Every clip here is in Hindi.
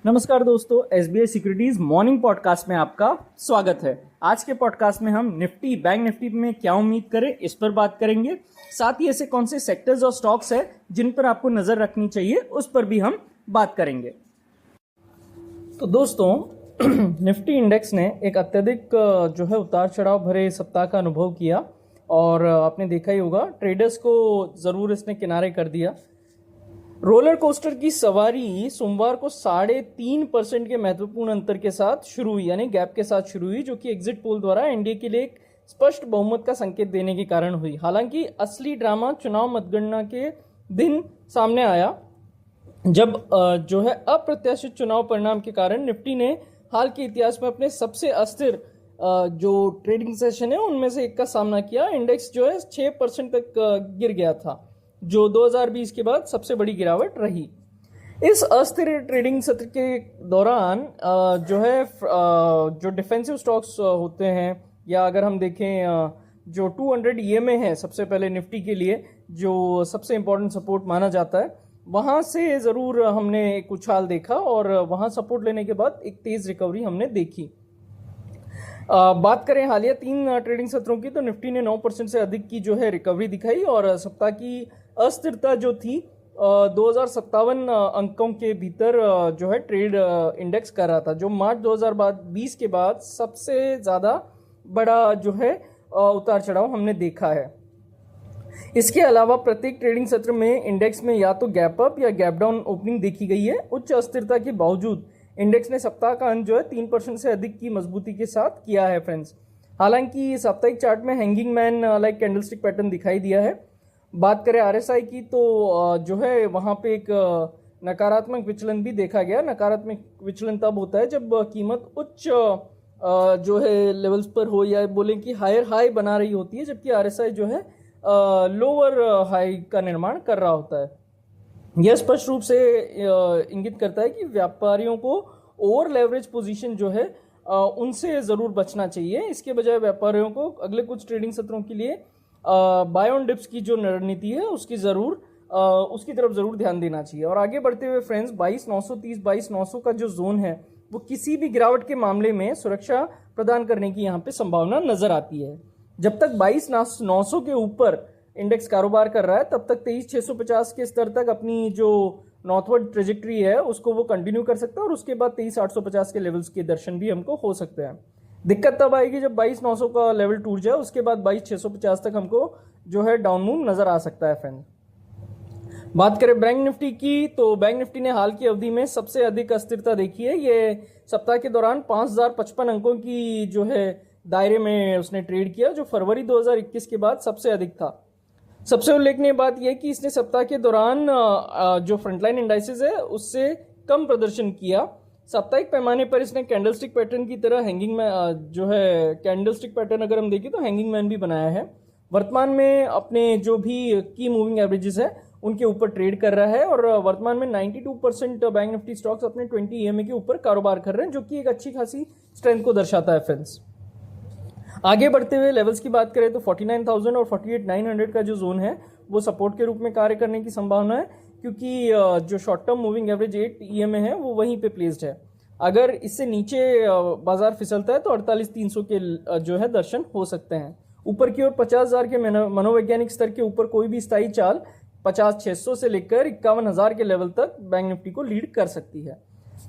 नमस्कार दोस्तों, एसबीआई सिक्योरिटीज मॉर्निंग पॉडकास्ट में आपका स्वागत है। आज के पॉडकास्ट में हम निफ्टी बैंक निफ्टी में क्या उम्मीद करें इस पर बात करेंगे। साथ ही ऐसे कौन से सेक्टर्स और स्टॉक्स हैं जिन पर आपको नजर रखनी चाहिए उस पर भी हम बात करेंगे। तो दोस्तों निफ्टी इंडेक्स ने एक अत्यधिक जो है उतार चढ़ाव भरे सप्ताह का अनुभव किया और आपने देखा ही होगा ट्रेडर्स को जरूर इसने किनारे कर दिया। रोलर कोस्टर की सवारी सोमवार को 3.5% के महत्वपूर्ण अंतर के साथ शुरू हुई, यानी गैप के साथ शुरू हुई, जो कि एग्जिट पोल द्वारा एनडीए के लिए एक स्पष्ट बहुमत का संकेत देने के कारण हुई। हालांकि असली ड्रामा चुनाव मतगणना के दिन सामने आया, जब जो है अप्रत्याशित चुनाव परिणाम के कारण निफ्टी ने हाल के इतिहास में अपने सबसे अस्थिर जो ट्रेडिंग सेशन है उनमें से एक का सामना किया। इंडेक्स जो है 6% तक गिर गया था, जो 2020 के बाद सबसे बड़ी गिरावट रही। इस अस्थिर ट्रेडिंग सत्र के दौरान जो है जो डिफेंसिव स्टॉक्स होते हैं, या अगर हम देखें जो 200 ईएमए है सबसे पहले निफ्टी के लिए जो सबसे इंपॉर्टेंट सपोर्ट माना जाता है, वहां से ज़रूर हमने एक उछाल देखा और वहां सपोर्ट लेने के बाद एक तेज़ रिकवरी हमने देखी। बात करें हालिया 3 ट्रेडिंग सत्रों की, तो निफ्टी ने 9% से अधिक की जो है रिकवरी दिखाई और सप्ताह की अस्थिरता जो थी 2057 अंकों के भीतर जो है ट्रेड इंडेक्स कर रहा था, जो मार्च 2020 के बाद सबसे ज़्यादा बड़ा जो है उतार चढ़ाव हमने देखा है। इसके अलावा प्रत्येक ट्रेडिंग सत्र में इंडेक्स में या तो गैप अप या गैप डाउन ओपनिंग देखी गई है। उच्च अस्थिरता के बावजूद इंडेक्स ने सप्ताह का अंत जो है 3% से अधिक की मजबूती के साथ किया है फ्रेंड्स। हालांकि साप्ताहिक चार्ट में hanging man like candlestick pattern दिखाई दिया है। बात करें आरएसआई की, तो जो है वहां पे एक नकारात्मक विचलन भी देखा गया। नकारात्मक विचलन तब होता है जब कीमत उच्च जो है लेवल्स पर हो, या बोलें कि हायर हाई बना रही होती है, जबकि आरएसआई जो है लोअर हाई का निर्माण कर रहा होता है। यह स्पष्ट रूप से इंगित करता है कि व्यापारियों को ओवर लेवरेज पोजीशन जो है उनसे ज़रूर बचना चाहिए। इसके बजाय व्यापारियों को अगले कुछ ट्रेडिंग सत्रों के लिए बाय ऑन डिप्स की जो रणनीति है उसकी तरफ ज़रूर ध्यान देना चाहिए। और आगे बढ़ते हुए फ्रेंड्स 22,930 22,900 का जो जोन है वो किसी भी गिरावट के मामले में सुरक्षा प्रदान करने की यहाँ पे संभावना नजर आती है। जब तक 22,900 के ऊपर इंडेक्स कारोबार कर रहा है तब तक 23,650 के स्तर तक अपनी जो नॉर्थवर्ड ट्रेजेक्ट्री है उसको वो कंटिन्यू कर सकता है और उसके बाद 23,850 के लेवल्स के दर्शन भी हमको हो सकते हैं। दिक्कत तब आएगी जब 22,900 का लेवल टूट जाए, उसके बाद 22,650 तक हमको जो है डाउन मूव नजर आ सकता है फ्रेंड। बात करें बैंक निफ्टी की, तो बैंक निफ्टी ने हाल की अवधि में सबसे अधिक अस्थिरता देखी है। ये सप्ताह के दौरान 5,055 अंकों की जो है दायरे में उसने ट्रेड किया, जो फरवरी 2021 के बाद सबसे अधिक था। सबसे उल्लेखनीय बात यह कि इसने सप्ताह के दौरान जो फ्रंटलाइन इंडाइसेस है उससे कम प्रदर्शन किया। साप्ताहिक पैमाने पर इसने कैंडलस्टिक पैटर्न की तरह हैंगिंग मैन जो है कैंडलस्टिक पैटर्न अगर हम देखें तो हैंगिंग मैन भी बनाया है। वर्तमान में अपने जो भी की मूविंग एवरेजेस है उनके ऊपर ट्रेड कर रहा है और वर्तमान में 92% बैंक निफ्टी स्टॉक्स अपने 20 ईएमए के ऊपर कारोबार कर रहे हैं, जो कि एक अच्छी खासी स्ट्रेंथ को दर्शाता है फ्रेंड्स। आगे बढ़ते हुए लेवल्स की बात करें तो 49,000 और 48,900 का जो जोन है वो सपोर्ट के रूप में कार्य करने की संभावना है, क्योंकि जो short term moving average 8 EMA है वो वहीं पे प्लेस्ड है। अगर इससे नीचे बाजार फिसलता है तो 48,300 के जो है दर्शन हो सकते हैं। ऊपर की ओर 50,000 के मनोवैज्ञानिक स्तर के ऊपर कोई भी स्थायी चाल 50,600 से लेकर 51,000 के लेवल तक बैंक निफ्टी को लीड कर सकती है।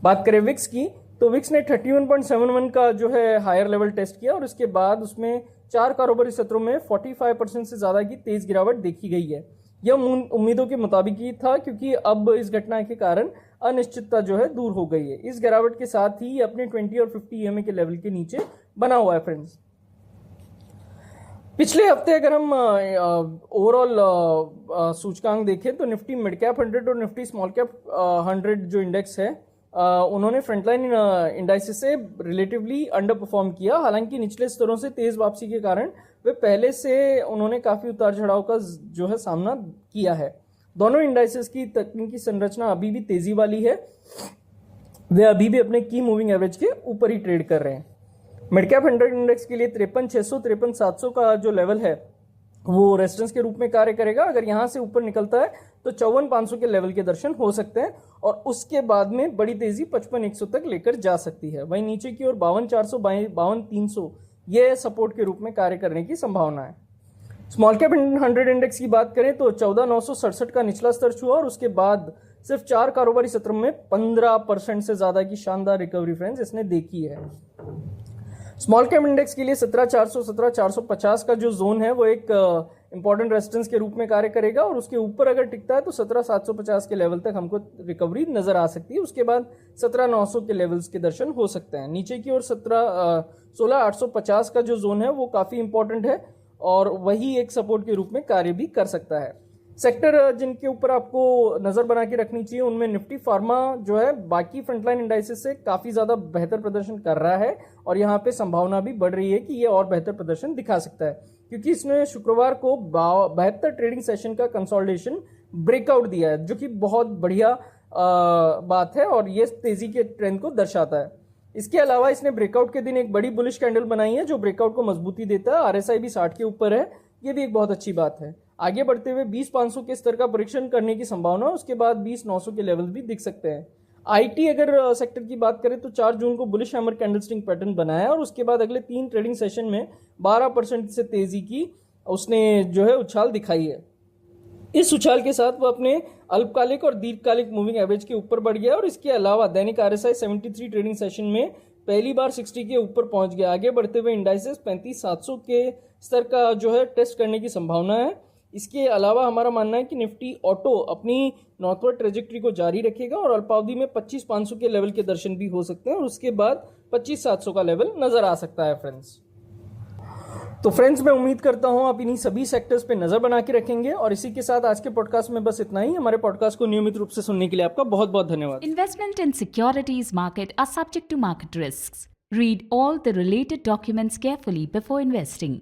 बात करें विक्स की, तो विक्स ने 31.71 का जो है हायर लेवल टेस्ट किया और इसके बाद उसमें 4 कारोबारी सत्रों में 45% से ज़्यादा की तेज गिरावट देखी गई है। यह उम्मीदों के मुताबिक ही था, क्योंकि अब इस घटना के कारण अनिश्चितता जो है दूर हो गई है। इस गिरावट के साथ ही अपने 20 और 50 ईएमए के लेवल के नीचे बना हुआ है फ्रेंड्स। पिछले हफ्ते अगर हम ओवरऑल सूचकांक देखें तो निफ्टी मिड कैप 100 और निफ्टी स्मॉल कैप 100 जो इंडेक्स है उन्होंने फ्रंटलाइन इंडाइसेस से रिलेटिवली अंडर परफॉर्म किया। हालांकि निचले स्तरों से तेज वापसी के कारण वे पहले से उन्होंने काफ़ी उतार चढ़ाव का जो है सामना किया है। दोनों इंडाइसेस की तकनीकी संरचना अभी भी तेजी वाली है, वे अभी भी अपने की मूविंग एवरेज के ऊपर ही ट्रेड कर रहे हैं। मिड कैप 100 इंडेक्स के लिए 53,600 53,700 का जो लेवल है वो रेजिस्टेंस के रूप में कार्य करेगा। अगर यहाँ से ऊपर निकलता है तो 54,500 के लेवल के दर्शन हो सकते हैं और उसके बाद में बड़ी तेजी 55,100 तक लेकर जा सकती है। वहीं नीचे की ओर 52,400 52,300 ये सपोर्ट के रूप में कार्य करने की संभावना है। स्मॉल कैप 100 इंडेक्स की बात करें तो 14,967 का निचला स्तर छुआ और उसके बाद सिर्फ 4 कारोबारी सत्र में 15% से ज्यादा की शानदार रिकवरी फ्रेंड्स इसने देखी है। स्मॉल कैप इंडेक्स के लिए 17,400 17,450 का जो जोन है वो एक इंपॉर्टेंट रेजिस्टेंस के रूप में कार्य करेगा और उसके ऊपर अगर टिकता है तो 17,750 के लेवल तक हमको रिकवरी नजर आ सकती है। उसके बाद 17,900 के लेवल्स के दर्शन हो सकते हैं। नीचे की ओर 16,850 का जो जोन है वो काफी इंपॉर्टेंट है और वही एक सपोर्ट के रूप में कार्य भी कर सकता है। सेक्टर जिनके ऊपर आपको नजर बना के रखनी चाहिए उनमें निफ्टी फार्मा जो है बाकी फ्रंटलाइन इंडाइसेस से काफी ज्यादा बेहतर प्रदर्शन कर रहा है और यहाँ पे संभावना भी बढ़ रही है कि ये और बेहतर प्रदर्शन दिखा सकता है, क्योंकि इसने शुक्रवार को 72 ट्रेडिंग सेशन का कंसोलिडेशन ब्रेकआउट दिया है, जो कि बहुत बढ़िया बात है और ये तेजी के ट्रेंड को दर्शाता है। इसके अलावा इसने ब्रेकआउट के दिन एक बड़ी बुलिश कैंडल बनाई है जो ब्रेकआउट को मजबूती देता है। आरएसआई भी 60 के ऊपर है, ये भी एक बहुत अच्छी बात है। आगे बढ़ते हुए 20,500 के स्तर का परीक्षण करने की संभावना है, उसके बाद 20,900 के लेवल भी दिख सकते हैं। आईटी अगर सेक्टर की बात करें तो 4 जून को बुलिश हैमर कैंडलस्टिक पैटर्न बनाया और उसके बाद अगले 3 ट्रेडिंग सेशन में 12% से तेजी की उसने जो है उछाल दिखाई है। इस उछाल के साथ वो अपने अल्पकालिक और दीर्घकालिक मूविंग एवरेज के ऊपर बढ़ गया और इसके अलावा दैनिक आरएसआई 73 ट्रेडिंग सेशन में पहली बार 60 के ऊपर पहुंच गया। आगे बढ़ते हुए इंडाइसेस 35,700 के स्तर का जो है टेस्ट करने की संभावना है। इसके अलावा हमारा मानना है कि निफ्टी ऑटो अपनी नॉर्थवर्ड ट्रेजेक्ट्री को जारी रखेगा और अल्पावधि में 25,500 के लेवल के दर्शन भी हो सकते हैं और उसके बाद 25,700 का लेवल नजर आ सकता है फ्रेंड्स। तो फ्रेंड्स मैं उम्मीद करता हूं आप इन्हीं सभी सेक्टर्स पे नजर बना के रखेंगे और इसी के साथ आज के पॉडकास्ट में बस इतना ही। हमारे पॉडकास्ट को नियमित रूप से सुनने के लिए आपका बहुत बहुत धन्यवाद। Investment in securities market are subject to market risks. Read all the related documents carefully before investing.